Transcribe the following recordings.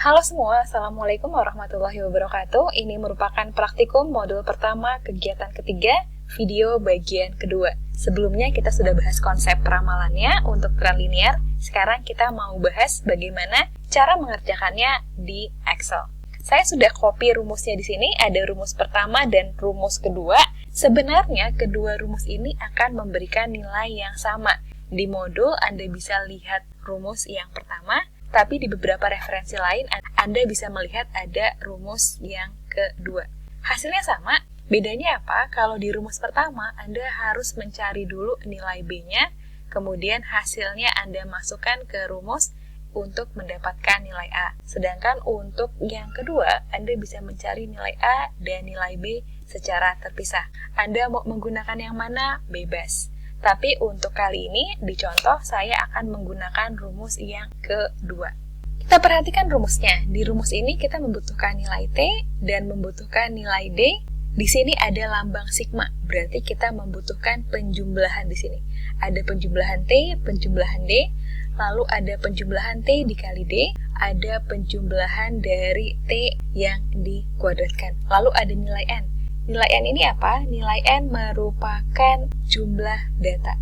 Halo semua, Assalamualaikum warahmatullahi wabarakatuh. Ini merupakan praktikum modul pertama kegiatan ketiga, video bagian kedua. Sebelumnya kita sudah bahas konsep peramalannya untuk tren linear. Sekarang kita mau bahas bagaimana cara mengerjakannya di Excel. Saya sudah copy rumusnya di sini, ada rumus pertama dan rumus kedua. Sebenarnya kedua rumus ini akan memberikan nilai yang sama. Di modul Anda bisa lihat rumus yang pertama, tapi di beberapa referensi lain Anda bisa melihat ada rumus yang kedua. Hasilnya sama, bedanya apa? Kalau di rumus pertama Anda harus mencari dulu nilai B-nya, kemudian hasilnya Anda masukkan ke rumus untuk mendapatkan nilai A. Sedangkan untuk yang kedua, Anda bisa mencari nilai A dan nilai B secara terpisah. Anda mau menggunakan yang mana? Bebas. Tapi untuk kali ini, di contoh, saya akan menggunakan rumus yang kedua. Kita perhatikan rumusnya. Di rumus ini kita membutuhkan nilai T dan membutuhkan nilai D. Di sini ada lambang sigma, berarti kita membutuhkan penjumlahan di sini. Ada penjumlahan T, penjumlahan D, lalu ada penjumlahan T dikali D, ada penjumlahan dari T yang dikuadratkan. Lalu ada nilai N. Nilai N ini apa? Nilai N merupakan jumlah data.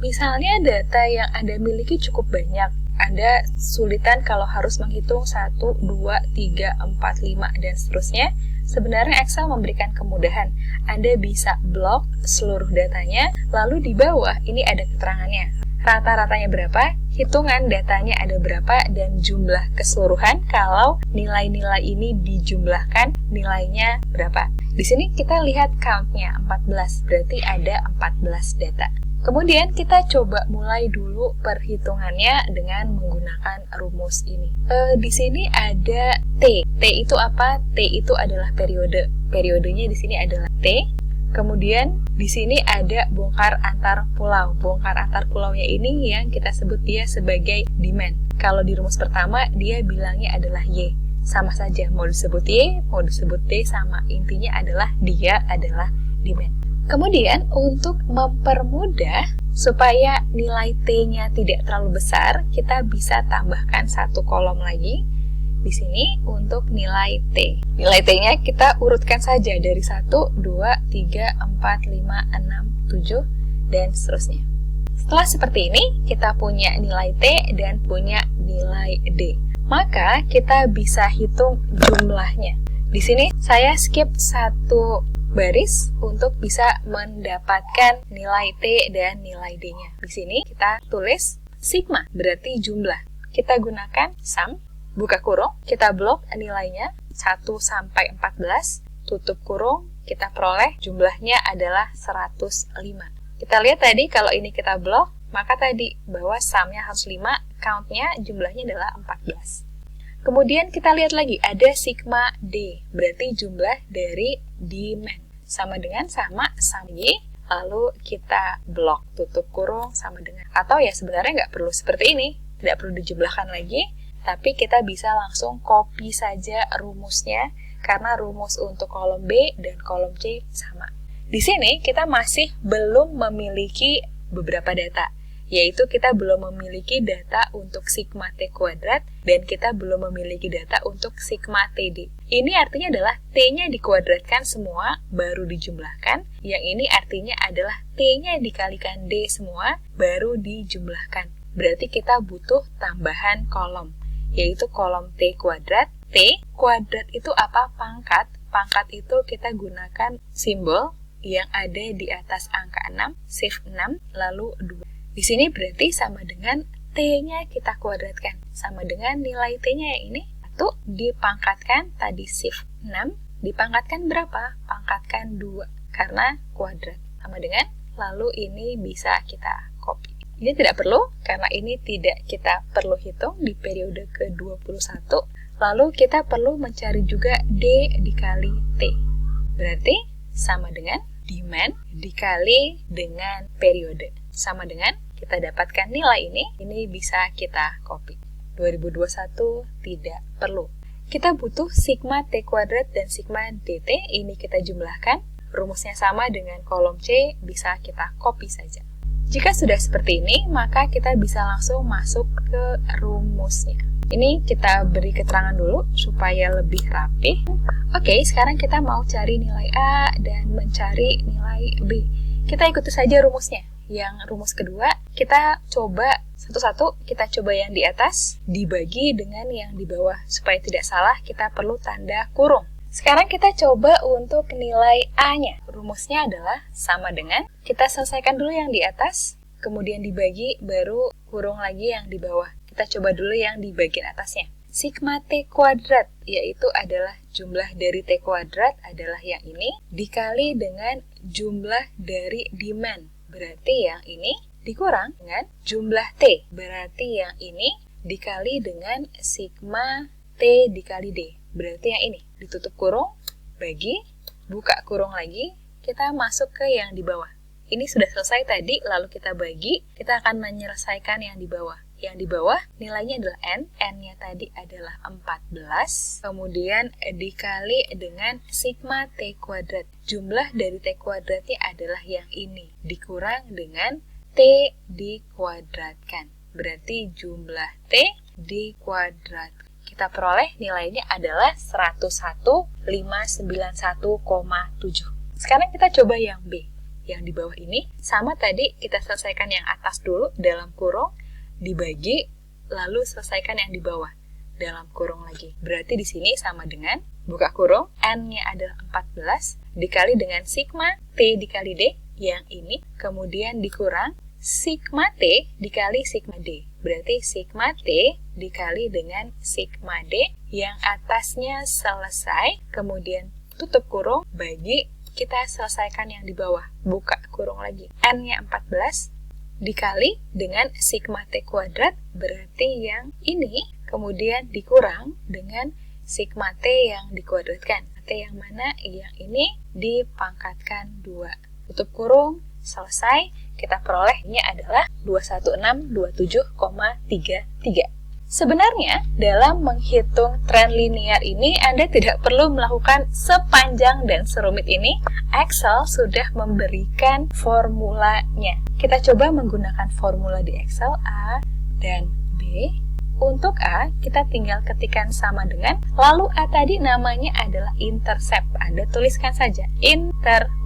Misalnya data yang Anda miliki cukup banyak. Anda sulitan kalau harus menghitung 1, 2, 3, 4, 5, dan seterusnya. Sebenarnya Excel memberikan kemudahan. Anda bisa blok seluruh datanya, lalu di bawah ini ada keterangannya. Rata-ratanya berapa, hitungan datanya ada berapa, dan jumlah keseluruhan kalau nilai-nilai ini dijumlahkan nilainya berapa. Di sini kita lihat count-nya 14, berarti ada 14 data. Kemudian kita coba mulai dulu perhitungannya dengan menggunakan rumus ini. Di sini ada T. T itu apa? T itu adalah periode. Periodenya di sini adalah T. Kemudian di sini ada bongkar antar pulau. Bongkar antar pulaunya ini yang kita sebut dia sebagai demand. Kalau di rumus pertama dia bilangnya adalah Y. Sama saja, mau disebut Y, mau disebut T, sama. Intinya adalah dia adalah demand. Kemudian untuk mempermudah supaya nilai T-nya tidak terlalu besar, kita bisa tambahkan satu kolom lagi di sini untuk nilai T. Nilai T-nya kita urutkan saja dari 1, 2, 3, 4, 5, 6, 7, dan seterusnya. Setelah seperti ini, kita punya nilai T dan punya nilai D. Maka kita bisa hitung jumlahnya. Di sini saya skip satu baris untuk bisa mendapatkan nilai T dan nilai D-nya. Di sini kita tulis sigma, berarti jumlah. Kita gunakan sum, buka kurung, kita blok nilainya 1 sampai 14, tutup kurung, kita peroleh jumlahnya adalah 105. Kita lihat tadi kalau ini kita blok, maka tadi bahwa sumnya harus 5, count-nya jumlahnya adalah 14. Kemudian kita lihat lagi, ada sigma D, berarti jumlah dari demand. Sama dengan sum Y, lalu kita blok, tutup kurung, sama dengan. Atau ya sebenarnya nggak perlu seperti ini, tidak perlu dijumlahkan lagi, tapi kita bisa langsung copy saja rumusnya, karena rumus untuk kolom B dan kolom C sama. Di sini kita masih belum memiliki beberapa data, yaitu kita belum memiliki data untuk sigma T kuadrat, dan kita belum memiliki data untuk sigma TD. Ini artinya adalah T-nya dikuadratkan semua, baru dijumlahkan. Yang ini artinya adalah T-nya dikalikan D semua, baru dijumlahkan. Berarti kita butuh tambahan kolom, yaitu kolom T kuadrat. T kuadrat itu apa? Pangkat. Pangkat itu kita gunakan simbol yang ada di atas angka 6, shift 6, lalu 2. Di sini berarti sama dengan T-nya kita kuadratkan. Sama dengan nilai T-nya yang ini. 1 dipangkatkan, tadi shift 6, dipangkatkan berapa? Pangkatkan 2, karena kuadrat. Sama dengan, lalu ini bisa kita copy. Ini tidak perlu, karena ini tidak kita perlu hitung di periode ke-21. Lalu kita perlu mencari juga D dikali T. Berarti sama dengan demand dikali dengan periode. Sama dengan kita dapatkan nilai ini bisa kita copy. 2021 tidak perlu. Kita butuh sigma T kuadrat dan sigma DT, ini kita jumlahkan. Rumusnya sama dengan kolom C, bisa kita copy saja. Jika sudah seperti ini, maka kita bisa langsung masuk ke rumusnya. Ini kita beri keterangan dulu supaya lebih rapi. Oke, sekarang kita mau cari nilai A dan mencari nilai B. Kita ikuti saja rumusnya. Yang rumus kedua, kita coba satu-satu, kita coba yang di atas dibagi dengan yang di bawah. Supaya tidak salah, kita perlu tanda kurung. Sekarang kita coba untuk nilai A-nya. Rumusnya adalah sama dengan, kita selesaikan dulu yang di atas, kemudian dibagi, baru kurung lagi yang di bawah. Kita coba dulu yang di bagian atasnya. Sigma T kuadrat, yaitu adalah jumlah dari T kuadrat adalah yang ini, dikali dengan jumlah dari demand. Berarti yang ini dikurang dengan jumlah T. Berarti yang ini dikali dengan sigma T dikali D. Berarti yang ini ditutup kurung, bagi, buka kurung lagi, kita masuk ke yang di bawah. Ini sudah selesai tadi, lalu kita bagi, kita akan menyelesaikan yang di bawah. Yang di bawah nilainya adalah N, N-nya tadi adalah 14, kemudian dikali dengan sigma T kuadrat. Jumlah dari T kuadratnya adalah yang ini, dikurang dengan T dikuadratkan. Berarti jumlah T dikuadratkan. Kita peroleh nilainya adalah 101.591,7. Sekarang kita coba yang B. Yang di bawah ini, sama tadi kita selesaikan yang atas dulu dalam kurung, dibagi, lalu selesaikan yang di bawah dalam kurung lagi. Berarti di sini sama dengan buka kurung, N-nya adalah 14 dikali dengan sigma T dikali D yang ini, kemudian dikurang sigma T dikali sigma D. Berarti sigma T dikali dengan sigma D yang atasnya selesai, kemudian tutup kurung, bagi, kita selesaikan yang di bawah, buka kurung lagi. N-nya 14 dikali dengan sigma T kuadrat, berarti yang ini, kemudian dikurang dengan sigma T yang dikuadratkan. T yang mana? Yang ini dipangkatkan 2. Tutup kurung, selesai, kita perolehnya adalah 21627,33. Sebenarnya, dalam menghitung tren linear ini, Anda tidak perlu melakukan sepanjang dan serumit ini. Excel sudah memberikan formulanya. Kita coba menggunakan formula di Excel A dan B. Untuk A, kita tinggal ketikkan sama dengan, lalu A tadi namanya adalah intercept. Anda tuliskan saja,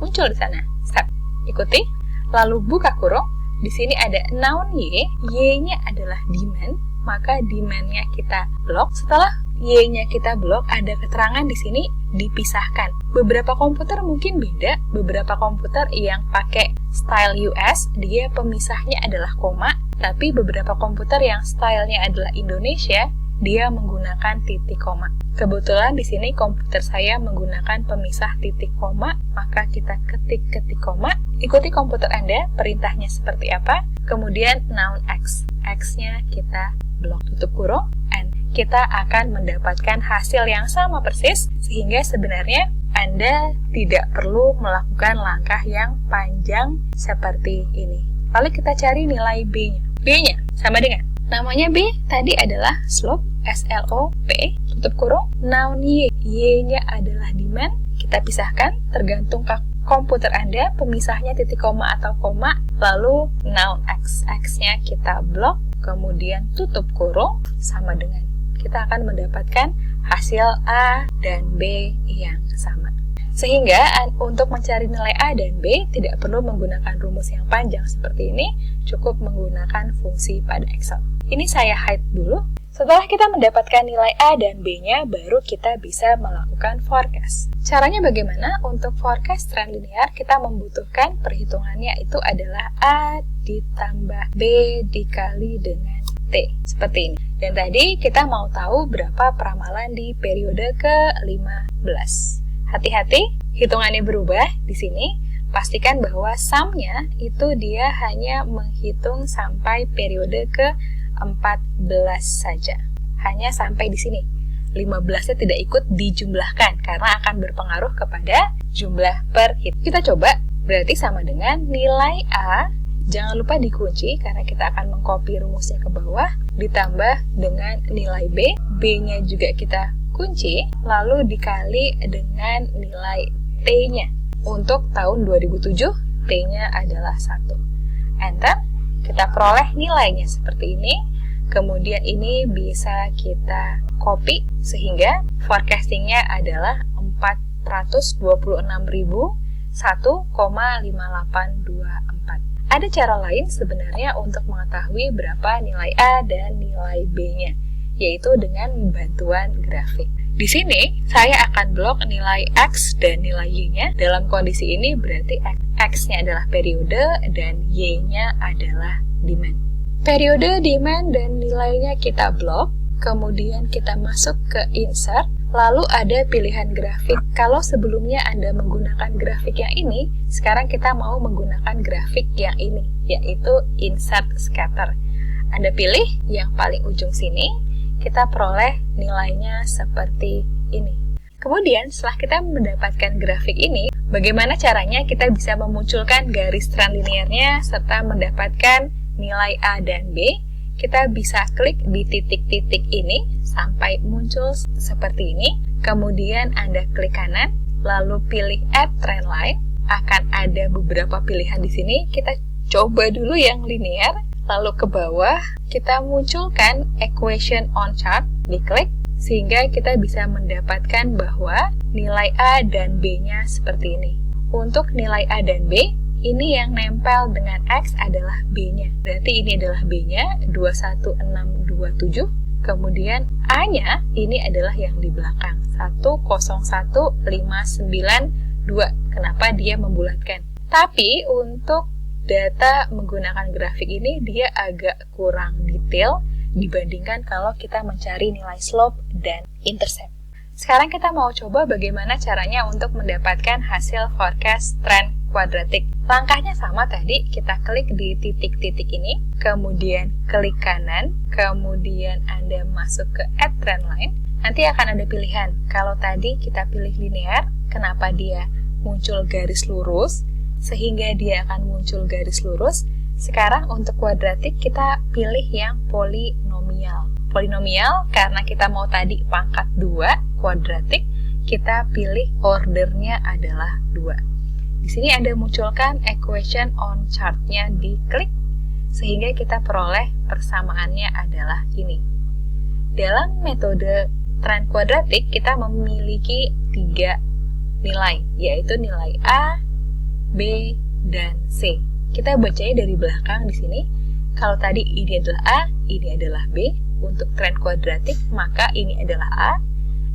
muncul di sana. Step. Ikuti. Lalu buka kurung. Di sini ada noun Y. Y-nya adalah demand. Maka demand-nya kita blok. Setelah Y-nya kita blok, ada keterangan di sini dipisahkan. Beberapa komputer mungkin beda. Beberapa komputer yang pakai style US, dia pemisahnya adalah koma. Tapi beberapa komputer yang stylenya adalah Indonesia, dia menggunakan titik koma. Kebetulan di sini komputer saya menggunakan pemisah titik koma, maka kita ketik koma. Ikuti komputer Anda, perintahnya seperti apa. Kemudian noun X. X-nya kita blok, tutup kurung, and kita akan mendapatkan hasil yang sama persis, sehingga sebenarnya Anda tidak perlu melakukan langkah yang panjang seperti ini. Lalu kita cari nilai B-nya. B-nya sama dengan, namanya B tadi adalah slope, S-L-O-P, tutup kurung, noun Y. Y-nya adalah demand, kita pisahkan, tergantung komputer Anda, pemisahnya titik koma atau koma, lalu noun X. X-nya kita blok, kemudian tutup kurung, sama dengan. Kita akan mendapatkan hasil A dan B yang sama. Sehingga untuk mencari nilai A dan B tidak perlu menggunakan rumus yang panjang seperti ini, cukup menggunakan fungsi pada Excel. Ini saya hide dulu. Setelah kita mendapatkan nilai A dan B-nya, baru kita bisa melakukan forecast. Caranya bagaimana? Untuk forecast tren linear, kita membutuhkan perhitungannya itu adalah A ditambah B dikali dengan T. Seperti ini. Dan tadi kita mau tahu berapa peramalan di periode ke-15. Hati-hati, hitungannya berubah di sini. Pastikan bahwa sum-nya itu dia hanya menghitung sampai periode ke-14 saja. Hanya sampai di sini. 15-nya tidak ikut dijumlahkan karena akan berpengaruh kepada jumlah per hit. Kita coba, berarti sama dengan nilai A, jangan lupa dikunci karena kita akan mengcopy rumusnya ke bawah, ditambah dengan nilai B, B-nya juga kita kunci, lalu dikali dengan nilai T-nya. Untuk tahun 2007, T-nya adalah 1. enter, kita peroleh nilainya seperti ini. Kemudian ini bisa kita copy sehingga forecastingnya adalah 426.001,5824. Ada cara lain sebenarnya untuk mengetahui berapa nilai A dan nilai B-nya, yaitu dengan bantuan grafik. Di sini, saya akan blok nilai X dan nilai Y-nya. Dalam kondisi ini berarti X-nya adalah periode dan Y-nya adalah demand. Periode, demand, dan nilainya kita blok, kemudian kita masuk ke insert, lalu ada pilihan grafik. Kalau sebelumnya Anda menggunakan grafik yang ini, sekarang kita mau menggunakan grafik yang ini, yaitu insert scatter. Anda pilih yang paling ujung sini, kita peroleh nilainya seperti ini. Kemudian setelah kita mendapatkan grafik ini, bagaimana caranya kita bisa memunculkan garis trend linearnya serta mendapatkan nilai A dan B? Kita bisa klik di titik-titik ini sampai muncul seperti ini. Kemudian Anda klik kanan, lalu pilih Add Trend Line. Akan ada beberapa pilihan di sini. Kita coba dulu yang linear, lalu ke bawah kita munculkan Equation on Chart, diklik, sehingga kita bisa mendapatkan bahwa nilai A dan B-nya seperti ini. Untuk nilai A dan B, ini yang nempel dengan X adalah B-nya. Berarti ini adalah B-nya, 21627. Kemudian A-nya, ini adalah yang di belakang, 101592. Kenapa dia membulatkan? Tapi untuk data menggunakan grafik ini, dia agak kurang detail dibandingkan kalau kita mencari nilai slope dan intercept. Sekarang kita mau coba bagaimana caranya untuk mendapatkan hasil forecast trend kuadratik. Langkahnya sama tadi, kita klik di titik-titik ini, kemudian klik kanan, kemudian Anda masuk ke Add Trend Line. Nanti akan ada pilihan. Kalau tadi kita pilih linear, kenapa dia muncul garis lurus, sehingga dia akan muncul garis lurus. Sekarang untuk kuadratik kita pilih yang polinomial. Polinomial karena kita mau tadi pangkat 2, kuadratik, kita pilih ordernya adalah 2. Di sini Anda munculkan equation on chart-nya, diklik, sehingga kita peroleh persamaannya adalah ini. Dalam metode trend kuadratik, kita memiliki 3 nilai, yaitu nilai A, B, dan C. Kita bacanya dari belakang di sini. Kalau tadi ini adalah A, ini adalah B. Untuk trend kuadratik, maka ini adalah A,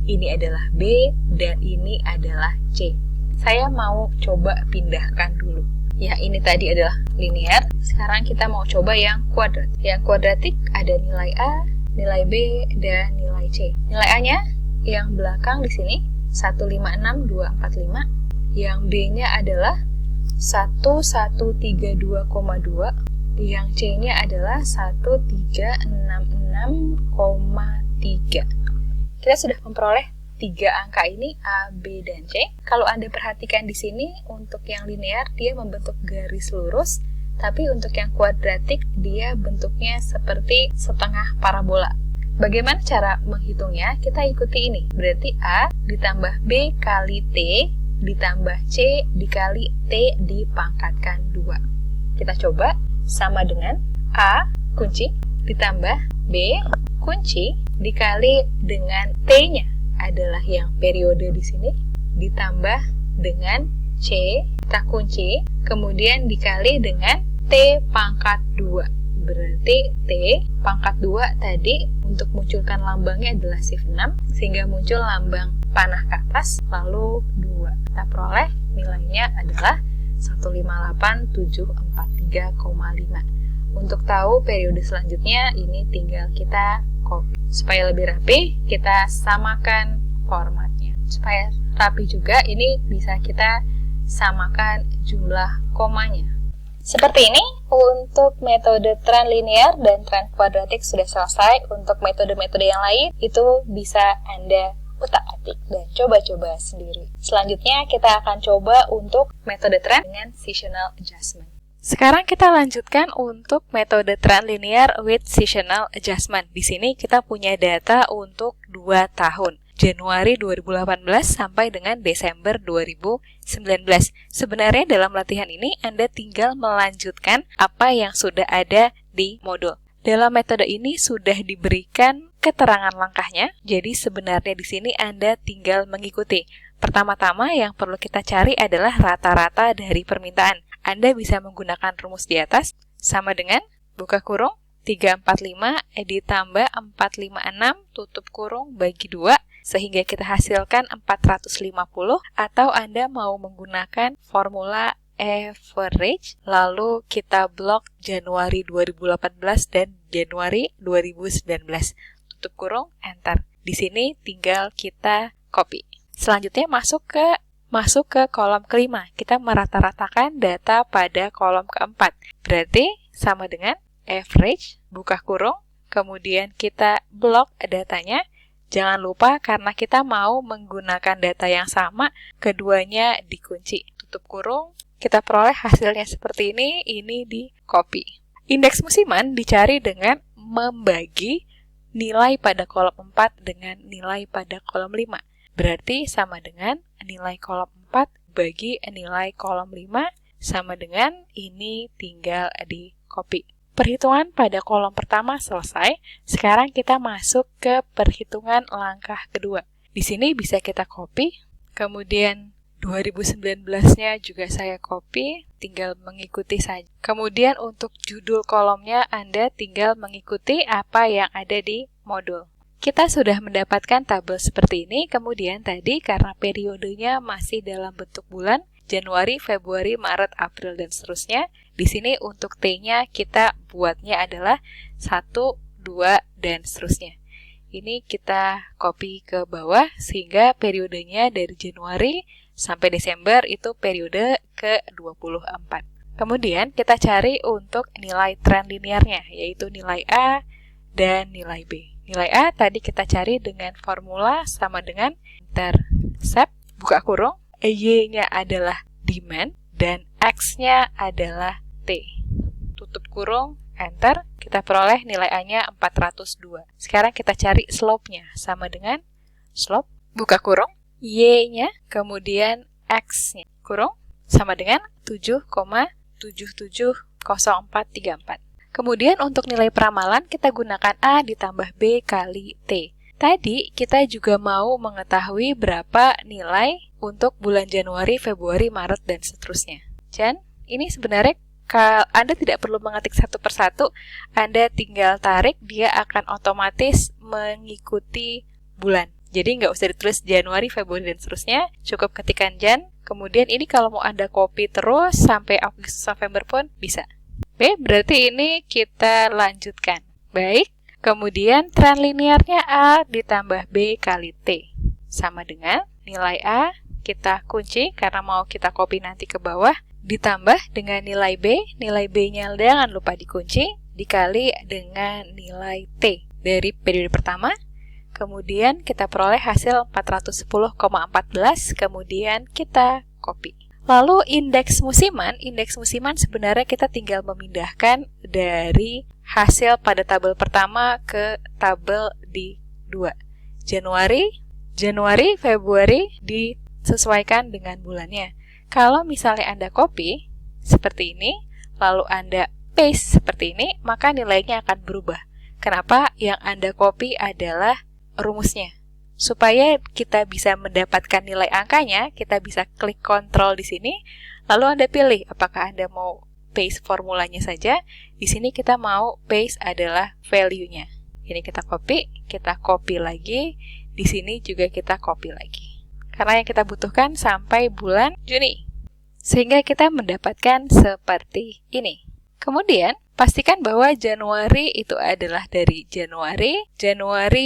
ini adalah B, dan ini adalah C. Saya mau coba pindahkan dulu. Ya, ini tadi adalah linear. Sekarang kita mau coba yang kuadratik. Yang kuadratik ada nilai A, nilai B, dan nilai C. Nilai A-nya yang belakang di sini 156245. Yang B-nya adalah 1132,2. Yang C-nya adalah 1366,3. Kita sudah memperoleh 3 angka ini, A, B, dan C. Kalau Anda perhatikan di sini, untuk yang linear, dia membentuk garis lurus, tapi untuk yang kuadratik, dia bentuknya seperti setengah parabola. Bagaimana cara menghitungnya? Kita ikuti ini. Berarti A ditambah B kali T, ditambah C dikali T dipangkatkan 2. Kita coba. Sama dengan A kunci ditambah B kunci dikali dengan T-nya adalah yang periode di sini, ditambah dengan C kita kunci, kemudian dikali dengan T pangkat 2. Berarti T pangkat 2 tadi untuk munculkan lambangnya adalah shift 6, sehingga muncul lambang panah ke atas, lalu 2. Kita peroleh nilainya adalah 158743,5. Untuk tahu periode selanjutnya, ini tinggal kita copy. Supaya lebih rapi, kita samakan formatnya. Supaya rapi juga, ini bisa kita samakan jumlah komanya. Seperti ini, untuk metode trend linear dan trend kuadratik sudah selesai. Untuk metode-metode yang lain, itu bisa Anda utak-atik dan coba-coba sendiri. Selanjutnya kita akan coba untuk metode trend dengan seasonal adjustment. Sekarang kita lanjutkan untuk metode trend linear with seasonal adjustment. Di sini kita punya data untuk 2 tahun. Januari 2018 sampai dengan Desember 2019. Sebenarnya dalam latihan ini Anda tinggal melanjutkan apa yang sudah ada di modul. Dalam metode ini sudah diberikan keterangan langkahnya, jadi sebenarnya di sini Anda tinggal mengikuti. Pertama-tama yang perlu kita cari adalah rata-rata dari permintaan. Anda bisa menggunakan rumus di atas, sama dengan buka kurung 345 ditambah 456 tutup kurung bagi 2, sehingga kita hasilkan 450, atau Anda mau menggunakan formula average, lalu kita blok Januari 2018 dan Januari 2019. Tutup kurung, enter. Di sini tinggal kita copy. Selanjutnya masuk ke kolom kelima. Kita merata-ratakan data pada kolom keempat. Berarti sama dengan average, buka kurung, kemudian kita blok datanya. Jangan lupa karena kita mau menggunakan data yang sama, keduanya dikunci. Tutup kurung, kita peroleh hasilnya seperti ini di copy. Indeks musiman dicari dengan membagi nilai pada kolom 4 dengan nilai pada kolom 5. Berarti sama dengan nilai kolom 4 bagi nilai kolom 5 sama dengan ini tinggal di copy. Perhitungan pada kolom pertama selesai. Sekarang kita masuk ke perhitungan langkah kedua. Di sini bisa kita copy, kemudian 2019-nya juga saya copy, tinggal mengikuti saja. Kemudian untuk judul kolomnya Anda tinggal mengikuti apa yang ada di modul. Kita sudah mendapatkan tabel seperti ini, kemudian tadi karena periodenya masih dalam bentuk bulan, Januari, Februari, Maret, April, dan seterusnya. Di sini untuk T-nya kita buatnya adalah 1, 2, dan seterusnya. Ini kita copy ke bawah sehingga periodenya dari Januari sampai Desember itu periode ke-24. Kemudian kita cari untuk nilai tren linearnya, yaitu nilai A dan nilai B. Nilai A tadi kita cari dengan formula sama dengan intercept, buka kurung, Y-nya adalah demand, dan X-nya adalah T. Tutup kurung, enter, kita peroleh nilai A-nya 402. Sekarang kita cari slope-nya, sama dengan slope, buka kurung, Y-nya, kemudian X-nya, kurung, sama dengan 7,770434. Kemudian untuk nilai peramalan, kita gunakan A ditambah B kali T. Tadi kita juga mau mengetahui berapa nilai untuk bulan Januari, Februari, Maret, dan seterusnya. Dan ini sebenarnya Anda tidak perlu mengetik satu persatu, Anda tinggal tarik, dia akan otomatis mengikuti bulan. Jadi nggak usah ditulis Januari, Februari, dan seterusnya, cukup ketikkan Jan. Kemudian ini kalau mau Anda copy terus sampai Agustus, November pun bisa. Oke, berarti ini kita lanjutkan. Baik. Kemudian tren linearnya A ditambah B kali T. Sama dengan nilai A, kita kunci karena mau kita copy nanti ke bawah. Ditambah dengan nilai B-nya jangan lupa dikunci, dikali dengan nilai T dari periode pertama. Kemudian kita peroleh hasil 410,14, kemudian kita copy. Lalu indeks musiman sebenarnya kita tinggal memindahkan dari hasil pada tabel pertama ke tabel di 2. Januari, Februari disesuaikan dengan bulannya. Kalau misalnya Anda copy seperti ini, lalu Anda paste seperti ini, maka nilainya akan berubah. Kenapa? Yang Anda copy adalah rumusnya. Supaya kita bisa mendapatkan nilai angkanya, kita bisa klik Ctrl di sini, lalu Anda pilih apakah Anda mau paste formulanya saja. Di sini kita mau paste adalah value-nya. Ini kita copy lagi, di sini juga kita copy lagi. Karena yang kita butuhkan sampai bulan Juni. Sehingga kita mendapatkan seperti ini. Kemudian, pastikan bahwa Januari itu adalah dari Januari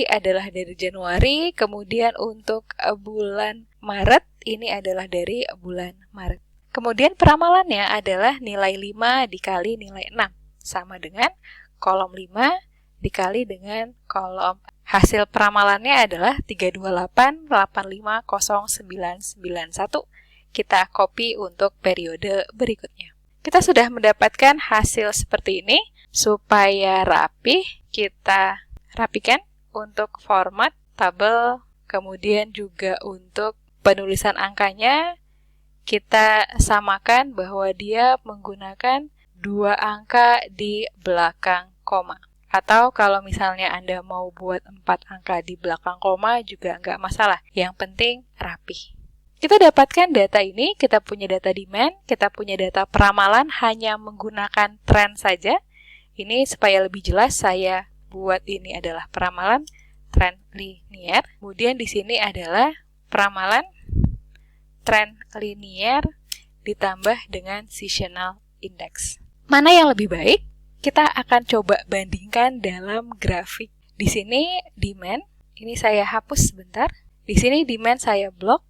adalah dari Januari, kemudian untuk bulan Maret ini adalah dari bulan Maret. Kemudian peramalannya adalah nilai 5 dikali nilai 6, sama dengan kolom 5 dikali dengan kolom. Hasil peramalannya adalah 328,850991. Kita copy untuk periode berikutnya. Kita sudah mendapatkan hasil seperti ini. Supaya rapi, kita rapikan untuk format tabel Kemudian juga untuk penulisan angkanya, kita samakan bahwa dia menggunakan 2 angka di belakang koma. Atau kalau misalnya Anda mau buat 4 angka di belakang koma juga nggak masalah. Yang penting rapi. Kita dapatkan data ini, kita punya data demand, kita punya data peramalan hanya menggunakan tren saja. Ini supaya lebih jelas saya buat ini adalah peramalan tren linear. Kemudian di sini adalah peramalan tren linear ditambah dengan seasonal index. Mana yang lebih baik? Kita akan coba bandingkan dalam grafik. Di sini demand, ini saya hapus sebentar. Di sini demand saya blok.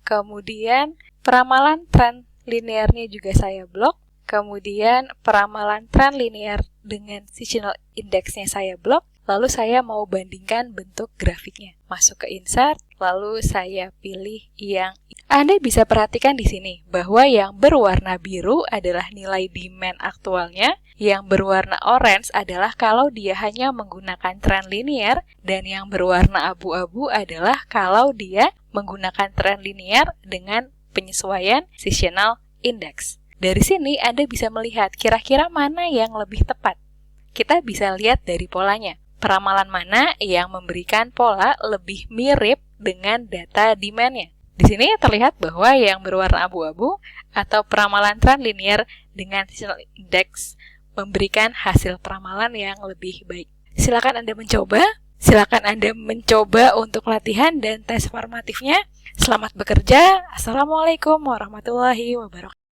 Kemudian peramalan tren linearnya juga saya blok. Kemudian peramalan tren linear dengan seasonal indexnya saya blok. Lalu saya mau bandingkan bentuk grafiknya. Masuk ke insert, lalu saya pilih yang Anda bisa perhatikan di sini bahwa yang berwarna biru adalah nilai demand aktualnya, yang berwarna orange adalah kalau dia hanya menggunakan tren linear, dan yang berwarna abu-abu adalah kalau dia menggunakan tren linear dengan penyesuaian seasonal index. Dari sini Anda bisa melihat kira-kira mana yang lebih tepat. Kita bisa lihat dari polanya. Peramalan mana yang memberikan pola lebih mirip dengan data demand-nya. Di sini terlihat bahwa yang berwarna abu-abu atau peramalan tren linear dengan seasonal index memberikan hasil peramalan yang lebih baik. Silakan Anda mencoba. Silakan Anda mencoba untuk latihan dan tes formatifnya. Selamat bekerja. Assalamualaikum warahmatullahi wabarakatuh.